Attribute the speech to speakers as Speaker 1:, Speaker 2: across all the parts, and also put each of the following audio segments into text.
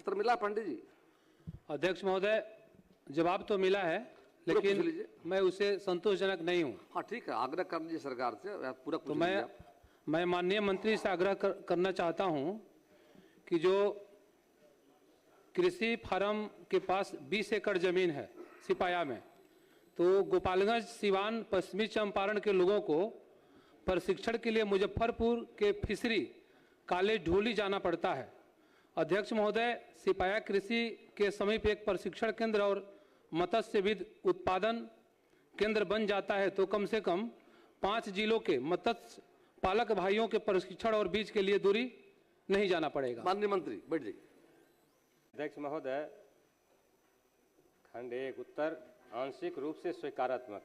Speaker 1: उत्तर मिला पंडित जी?
Speaker 2: अध्यक्ष महोदय, जवाब तो मिला है, लेकिन मैं उसे संतोषजनक नहीं हूं।
Speaker 1: हाँ ठीक है, आग्रह कर लीजिए सरकार से, पूरा
Speaker 2: तो मैं माननीय मंत्री से आग्रह करना चाहता हूं कि जो कृषि फार्म के पास 20 एकड़ जमीन है सिपाया में, तो गोपालगंज, सिवान, पश्चिमी चंपारण के लोगों को प्रशिक्षण के लिए मुजफ्फरपुर के फिशरी कॉलेज ढोली जाना पड़ता है। अध्यक्ष महोदय, सिपाया कृषि के समीप एक प्रशिक्षण केंद्र और मत्स्यविद उत्पादन केंद्र बन जाता है तो कम से कम 5 जिलों के मत्स्य पालक भाइयों के प्रशिक्षण और बीज के लिए दूरी नहीं जाना पड़ेगा।
Speaker 1: माननीय मंत्री बैठ जाइए।
Speaker 3: अध्यक्ष महोदय, खंड 1 उत्तर आंशिक रूप से स्वीकारात्मक।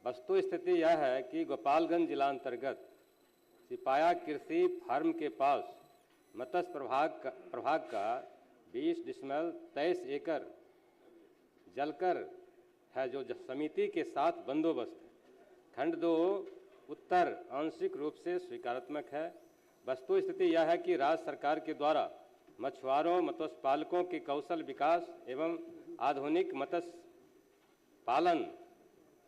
Speaker 3: वस्तु स्थिति यह है कि गोपालगंज जिला अंतर्गत सिपाया कृषि फार्म के पास मत्स्य प्रभाग का 20.23 एकड़ जलकर है, जो समिति के साथ बंदोबस्त है। खंड 2 उत्तर आंशिक रूप से स्वीकारात्मक है। वस्तु स्थिति यह है कि राज्य सरकार के द्वारा मछुआरों, मत्स्य पालकों के कौशल विकास एवं आधुनिक मत्स्य पालन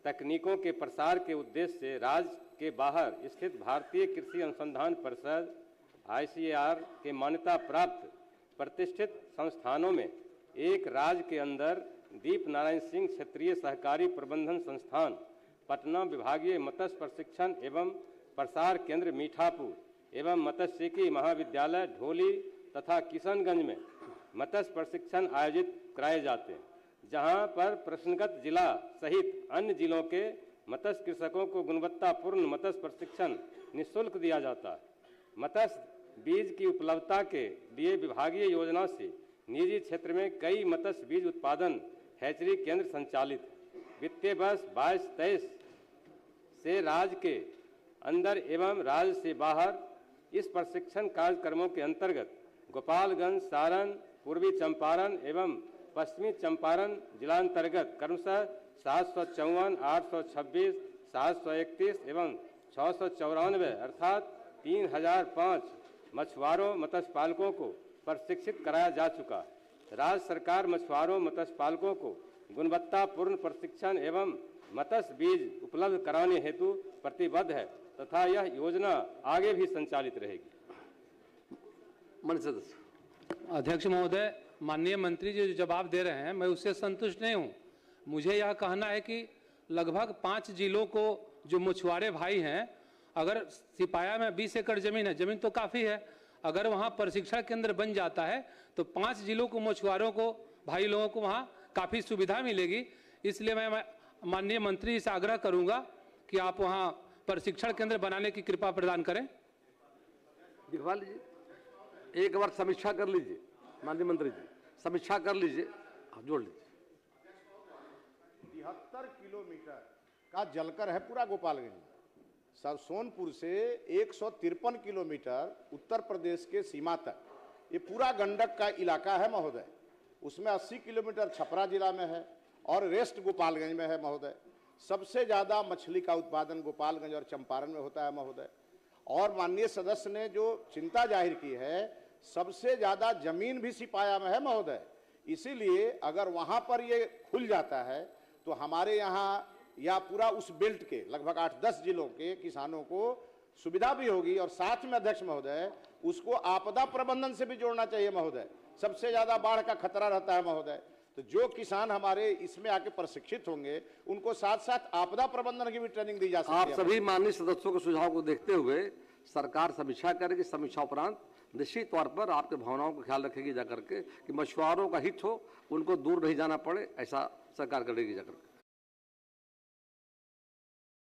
Speaker 3: तकनीकों के प्रसार के उद्देश्य से राज्य के बाहर स्थित भारतीय कृषि अनुसंधान परिषद ICAR के मान्यता प्राप्त प्रतिष्ठित संस्थानों में एक राज्य के अंदर दीप नारायण सिंह क्षेत्रीय सहकारी प्रबंधन संस्थान, पटना विभागीय मत्स्य प्रशिक्षण एवं प्रसार केंद्र मीठापुर एवं मत्स्यिकी महाविद्यालय ढोली तथा किशनगंज में मत्स्य प्रशिक्षण आयोजित कराए जाते हैं, जहां पर प्रश्नगत जिला सहित अन्य जिलों के मत्स्य कृषकों को गुणवत्तापूर्ण मत्स्य प्रशिक्षण निःशुल्क दिया जाता है। मत्स्य बीज की उपलब्धता के लिए विभागीय योजना से निजी क्षेत्र में कई मत्स्य बीज उत्पादन हैचरी केंद्र संचालित है। वित्तीय वर्ष 22-23 से राज्य के अंदर एवं राज्य से बाहर इस प्रशिक्षण कार्यक्रमों के अंतर्गत गोपालगंज, सारण, पूर्वी चंपारण एवं पश्चिमी चंपारण जिलांतर्गत क्रमशः 754, 826, 731 एवं 694 अर्थात 3005 मछुआरों, मत्स्य पालकों को प्रशिक्षित कराया जा चुका है। राज्य सरकार मछुआरों, मत्स्य पालकों को गुणवत्तापूर्ण प्रशिक्षण एवं मत्स्य बीज उपलब्ध कराने हेतु प्रतिबद्ध है तथा यह योजना आगे भी संचालित रहेगी।
Speaker 2: अध्यक्ष महोदय, माननीय मंत्री जी जो जवाब दे रहे हैं, मैं उससे संतुष्ट नहीं हूं। मुझे यह कहना है कि लगभग 5 जिलों को जो मछुआरे भाई हैं, अगर सिपाया में 20 एकड़ जमीन है, जमीन तो काफ़ी है, अगर वहाँ प्रशिक्षण केंद्र बन जाता है तो 5 जिलों को मछुआरों को, भाई लोगों को वहाँ काफ़ी सुविधा मिलेगी। इसलिए मैं माननीय मंत्री से आग्रह करूँगा कि आप वहाँ प्रशिक्षण केंद्र बनाने की कृपा प्रदान करें।
Speaker 1: दिखवा लीजिए, एक बार समीक्षा कर लीजिए। माननीय मंत्री जी, समीक्षा कर लीजिए, आप जोड़ लीजिए।
Speaker 4: 73 किलोमीटर का जलकर है पूरा गोपालगंज। सोनपुर से 153 किलोमीटर उत्तर प्रदेश के सीमा तक ये पूरा गंडक का इलाका है महोदय। उसमें 80 किलोमीटर छपरा जिला में है और रेस्ट गोपालगंज में है महोदय। सबसे ज़्यादा मछली का उत्पादन गोपालगंज और चंपारण में होता है महोदय। और माननीय सदस्य ने जो चिंता जाहिर की है, सबसे ज़्यादा जमीन भी सिपाया में है महोदय। इसीलिए अगर वहाँ पर ये खुल जाता है तो हमारे यहाँ या पूरा उस बेल्ट के लगभग 8-10 जिलों के किसानों को सुविधा भी होगी। और साथ में अध्यक्ष महोदय, उसको आपदा प्रबंधन से भी जोड़ना चाहिए महोदय। सबसे ज़्यादा बाढ़ का खतरा रहता है महोदय। तो जो किसान हमारे इसमें आके प्रशिक्षित होंगे, उनको साथ साथ आपदा प्रबंधन की भी ट्रेनिंग दी जा सकती है।
Speaker 1: आप सभी माननीय सदस्यों के सुझाव को देखते हुए सरकार समीक्षा करेगी। समीक्षा उपरांत निश्चित तौर पर आपके भावनाओं का ख्याल रखेगी जाकर के कि मछुआरों का हित हो, उनको दूर नहीं जाना पड़े, ऐसा सरकार करेगी जाकर के।